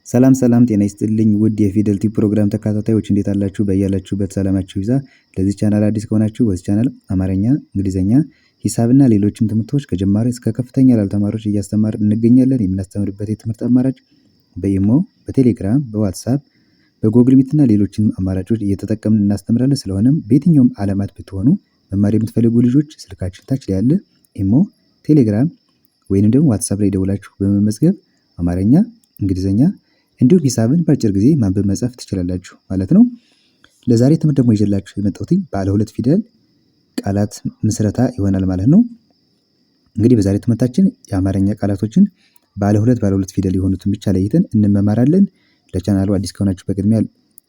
ሰላም ሰላም ጤና ይስጥልኝ ውድ የፊደል ቲዩብ ፕሮግራም ተከታታዮች እንዴት አላችሁ? በያላችሁበት ሰላማችሁ ይብዛ። ለዚህ ቻናል አዲስ ከሆናችሁ በዚህ ቻናል አማርኛ፣ እንግሊዘኛ፣ ሂሳብና ሌሎችም ትምህርቶች ከጀማሪ እስከ ከፍተኛ ላሉ ተማሪዎች እያስተማርን እንገኛለን። የምናስተምርበት የትምህርት አማራጭ በኢሞ፣ በቴሌግራም፣ በዋትሳፕ፣ በጎግል ሚት እና ሌሎችንም አማራጮች እየተጠቀምን እናስተምራለን። ስለሆነም በየትኛውም ዓለማት ብትሆኑ መማር የምትፈልጉ ልጆች ስልካችን ታች ላይ ያለ ኢሞ፣ ቴሌግራም ወይንም ደግሞ ዋትሳፕ ላይ ደውላችሁ በመመዝገብ አማርኛ፣ እንግሊዘኛ እንዲሁም ሂሳብን በአጭር ጊዜ ማንበብ መጻፍ ትችላላችሁ ማለት ነው። ለዛሬ ትምህርት ደግሞ ይዤላችሁ የመጣሁት ባለ ሁለት ፊደል ቃላት ምስረታ ይሆናል ማለት ነው። እንግዲህ በዛሬ ትምህርታችን የአማርኛ ቃላቶችን ባለ ሁለት ፊደል የሆኑትን ብቻ ለይተን እንመማራለን። ለቻናሉ አዲስ ከሆናችሁ በቅድሚያ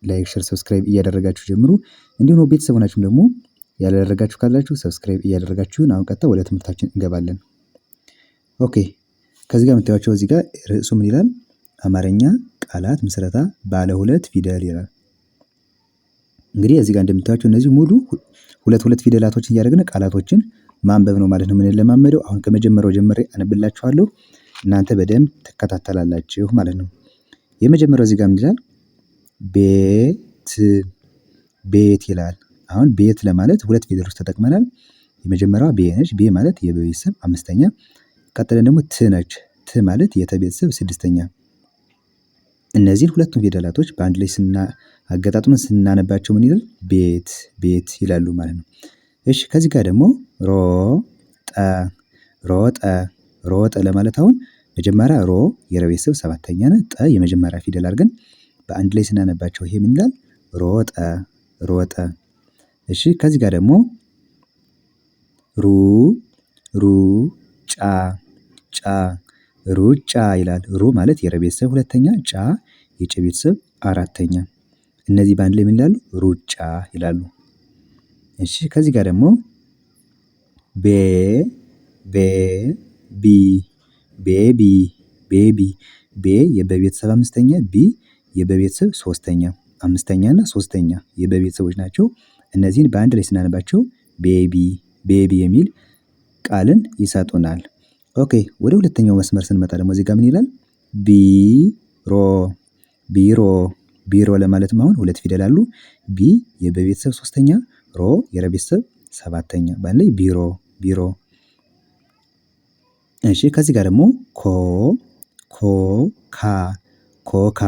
ላይክ፣ ሼር፣ ሰብስክራይብ እያደረጋችሁ ጀምሩ። እንዲሁም ቤተሰብ ሆናችሁም ደግሞ ያላደረጋችሁ ካላችሁ ሰብስክራይብ እያደረጋችሁን አሁን ቀጥታ ወደ ትምህርታችን እንገባለን። ኦኬ ከዚህ ጋር የምታዩቸው እዚህ ጋር ርዕሱ ምን ይላል? አማርኛ ቃላት ምስረታ ባለ ሁለት ፊደል ይላል። እንግዲህ እዚህ ጋር እንደምታዩቸው እነዚህ ሙሉ ሁለት ፊደላቶችን እያደረግን ቃላቶችን ማንበብ ነው ማለት ነው የምንለማመደው። አሁን ከመጀመሪያው ጀምሬ አነብላችኋለሁ፣ እናንተ በደንብ ትከታተላላችሁ ማለት ነው። የመጀመሪያው እዚህ ጋር ምን ይላል? ቤት ቤት ይላል። አሁን ቤት ለማለት ሁለት ፊደሎች ተጠቅመናል። የመጀመሪያዋ ቤ ነች። ቤ ማለት የቤተሰብ አምስተኛ። ቀጥለን ደግሞ ት ነች። ት ማለት የተቤተሰብ ስድስተኛ። እነዚህን ሁለቱም ፊደላቶች በአንድ ላይ አገጣጥመን ስናነባቸው ምን ይላል? ቤት ቤት ይላሉ ማለት ነው። እሺ ከዚህ ጋር ደግሞ ሮጠ ሮጠ ሮጠ ለማለት አሁን መጀመሪያ ሮ የረቤተሰብ ሰባተኛ ነ ጠ የመጀመሪያ ፊደል አድርገን በአንድ ላይ ስናነባቸው ይሄ ምን ይላል? ሮጠ ሮጠ። እሺ ከዚህ ጋር ደግሞ ሩጫ ጫ ሩጫ ይላል። ሩ ማለት የረቤተሰብ ሁለተኛ፣ ጫ የጨ ቤተሰብ አራተኛ። እነዚህ በአንድ ላይ ምን ይላሉ? ሩጫ ይላሉ። እሺ ከዚህ ጋር ደግሞ ቤቢ ቤቢ ቤቢ ቤ የበቤተሰብ አምስተኛ፣ ቢ የበቤተሰብ ሶስተኛ። አምስተኛ እና ሶስተኛ የበቤተሰቦች ናቸው። እነዚህን በአንድ ላይ ስናነባቸው ቤቢ ቤቢ የሚል ቃልን ይሰጡናል። ኦኬ ወደ ሁለተኛው መስመር ስንመጣ ደግሞ እዚህ ጋር ምን ይላል? ቢሮ ቢሮ ቢሮ ለማለት አሁን ሁለት ፊደል አሉ። ቢ የበቤተሰብ ሶስተኛ፣ ሮ የረቤተሰብ ሰባተኛ። በአንድ ላይ ቢሮ ቢሮ። እሺ ከዚህ ጋር ደግሞ ኮካ ኮካ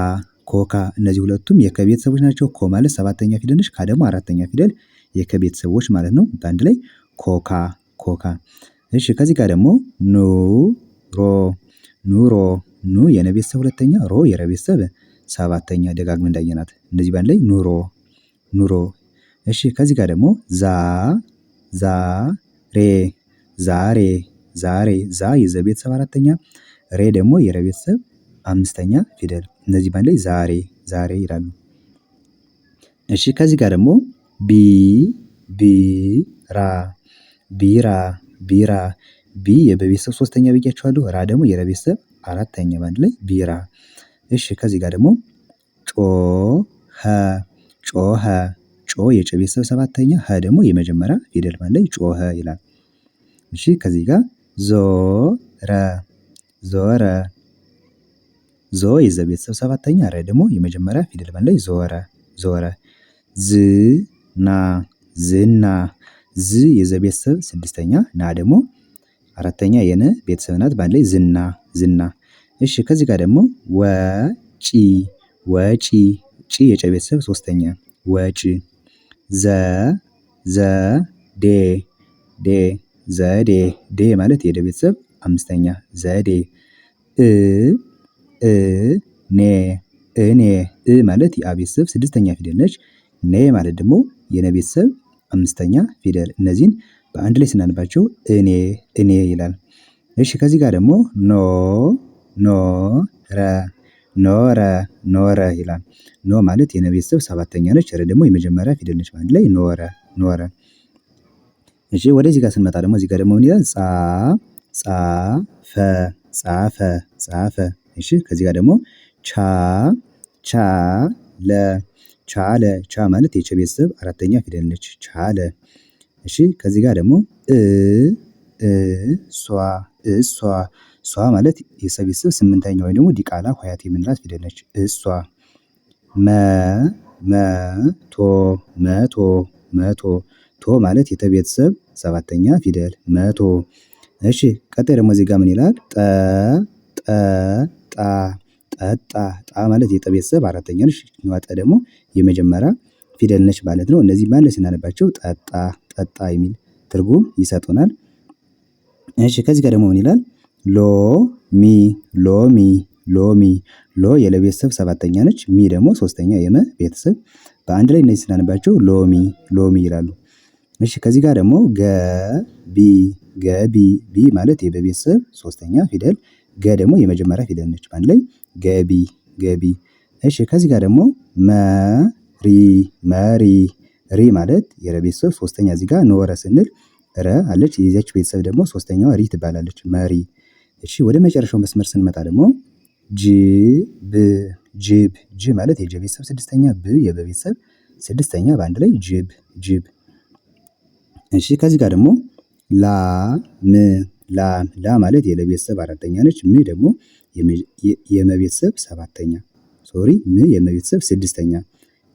ኮካ። እነዚህ ሁለቱም የከቤተሰቦች ናቸው። ኮ ማለት ሰባተኛ ፊደል ነች። ካ ደግሞ አራተኛ ፊደል የከቤተሰቦች ማለት ነው። በአንድ ላይ ኮካ ኮካ። እሺ ከዚህ ጋር ደግሞ ኑሮ ኑ የነቤተሰብ ሁለተኛ፣ ሮ የረቤተሰብ ሰባተኛ። ደጋግመን እንዳየናት እነዚህ በአንድ ላይ ኑሮ ኑሮ። እሺ ከዚህ ጋር ደግሞ ዛሬ ዛሬ ዛ የዘቤተሰብ አራተኛ፣ ሬ ደግሞ የረቤተሰብ አምስተኛ ፊደል። እነዚህ በአንድ ላይ ዛሬ ዛሬ ይላሉ። እሺ ከዚህ ጋር ደግሞ ቢራ ቢራ ቢ የበቤተሰብ ሶስተኛ ብያቸዋለሁ። ራ ደግሞ የረቤተሰብ አራተኛ። በአንድ ላይ ቢራ። እሺ ከዚህ ጋር ደግሞ ጮኸ ጮ የጨ ቤተሰብ ሰባተኛ፣ ሀ ደግሞ የመጀመሪያ ፊደል በአንድ ላይ ጮኸ ይላል። እሺ ከዚህ ጋር ዞረ ዞ የዘ ቤተሰብ ሰባተኛ፣ ረ ደግሞ የመጀመሪያ ፊደል በአንድ ላይ ዞረ። ዝና ዝ የዘ ቤተሰብ ስድስተኛ፣ ና ደግሞ አራተኛ የነ ቤተሰብ ናት። በአንድ ላይ ዝና። እሺ ከዚህ ጋር ደግሞ ወጪ ጪ የጨ ቤተሰብ ሶስተኛ፣ ወጪ። ዘዴ ዴ ማለት የደ ቤተሰብ አምስተኛ፣ ዘዴ። እኔ ማለት የአ ቤተሰብ ስድስተኛ ፊደል ነች። ኔ ማለት ደግሞ የነ ቤተሰብ አምስተኛ ፊደል። እነዚህን በአንድ ላይ ስናነባቸው እኔ ይላል። እሺ ከዚህ ጋር ደግሞ ኖረ ይላል። ኖ ማለት የነ ቤተሰብ ሰባተኛ ነች። ረ ደግሞ የመጀመሪያ ፊደል ነች። በአንድ ላይ ኖረ። እሺ ወደዚህ ጋር ስንመጣ ደግሞ እዚህ ጋር ደግሞ ምን ይላል? ጻፈ። እሺ ከዚህ ጋር ደግሞ ቻለ ማለት የቸ ቤተሰብ አራተኛ ፊደል ነች። ቻለ። እሺ ከዚህ ጋር ደግሞ እሷ ሷ ማለት የሰ ቤተሰብ ስምንተኛ ወይም ደግሞ ዲቃላ ሆሄያት የምንላት ፊደል ነች። እሷ መ መቶ መቶ መቶ ቶ ማለት የተ ቤተሰብ ሰባተኛ ፊደል መቶ። እሺ ቀጣይ ደግሞ እዚህ ጋር ምን ይላል? ጠጣ ጠጣ ጣ ማለት የጠ ቤተሰብ አራተኛ ነች። ጠ ደግሞ የመጀመሪያ ፊደል ነች ማለት ነው። እነዚህ ማለት ላይ ስናነባቸው ጠጣ ጠጣ የሚል ትርጉም ይሰጡናል። እሺ ከዚህ ጋር ደግሞ ምን ይላል? ሎሚ ሎሚ ሎሚ ሎ የለ ቤተሰብ ሰባተኛ ነች። ሚ ደግሞ ሶስተኛ የመ ቤተሰብ በአንድ ላይ እነዚህ ስናነባቸው ሎሚ ሎሚ ይላሉ። እሺ ከዚህ ጋር ደግሞ ገቢ ገቢ ቢ ማለት የበ ቤተሰብ ሶስተኛ ፊደል ገ ደግሞ የመጀመሪያ ፊደል ነች። በአንድ ላይ ገቢ ገቢ። እሺ ከዚህ ጋር ደግሞ መሪ መሪ ሪ ማለት የረ ቤተሰብ ሶስተኛ እዚህ ጋር ኖረ ስንል ረ አለች የዚያች ቤተሰብ ደግሞ ሶስተኛዋ ሪ ትባላለች መሪ። እሺ ወደ መጨረሻው መስመር ስንመጣ ደግሞ ጅብ ጅብ ጅ ማለት የጀ ቤተሰብ ስድስተኛ ብ የበ ቤተሰብ ስድስተኛ በአንድ ላይ ጅብ ጅብ። እሺ ከዚህ ጋር ደግሞ ላም ላም ላ ማለት የለ ቤተሰብ አራተኛ ነች። ም ደግሞ የመ ቤተሰብ ሰባተኛ ሶሪ ም የመ ቤተሰብ ስድስተኛ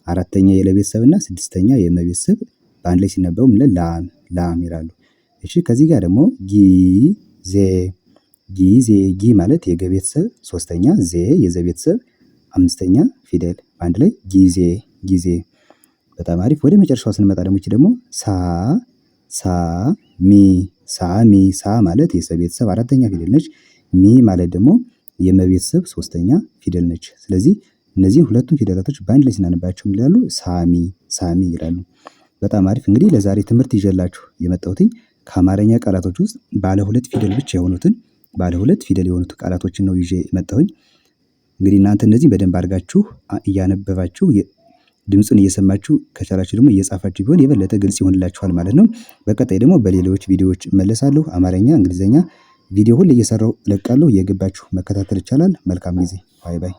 አራተኛ የለ ቤተሰብ እና ስድስተኛ የመ ቤተሰብ በአንድ ላይ ሲነበቡ ምን ላም ላም ይላሉ። እሺ ከዚህ ጋር ደግሞ ጊዜ ጊዜ ጊ ማለት የገ ቤተሰብ ሶስተኛ ዜ የዘ ቤተሰብ አምስተኛ ፊደል በአንድ ላይ ጊዜ ጊዜ። በጣም አሪፍ። ወደ መጨረሻው ስንመጣ ደግሞ እቺ ደግሞ ሳሚ ሳሚ ሳ ማለት የሰ ቤተሰብ አራተኛ ፊደል ነች። ሚ ማለት ደግሞ የመ ቤተሰብ ሶስተኛ ፊደል ነች። ስለዚህ እነዚህን ሁለቱም ፊደላቶች በአንድ ላይ ስናነባቸው ምን ይላሉ? ሳሚ ሳሚ ይላሉ። በጣም አሪፍ። እንግዲህ ለዛሬ ትምህርት ይዤላችሁ የመጣሁትኝ ከአማርኛ ቃላቶች ውስጥ ባለ ሁለት ፊደል ብቻ የሆኑትን ባለ ሁለት ፊደል የሆኑት ቃላቶችን ነው ይዤ የመጣሁኝ። እንግዲህ እናንተ እነዚህን በደንብ አድርጋችሁ እያነበባችሁ ድምፁን እየሰማችሁ ከቻላችሁ ደግሞ እየጻፋችሁ ቢሆን የበለጠ ግልጽ ይሆንላችኋል ማለት ነው። በቀጣይ ደግሞ በሌሎች ቪዲዮዎች እመለሳለሁ። አማርኛ፣ እንግሊዘኛ ቪዲዮ ሁሌ እየሰራሁ እለቃለሁ። እየገባችሁ መከታተል ይቻላል። መልካም ጊዜ። ባይ ባይ።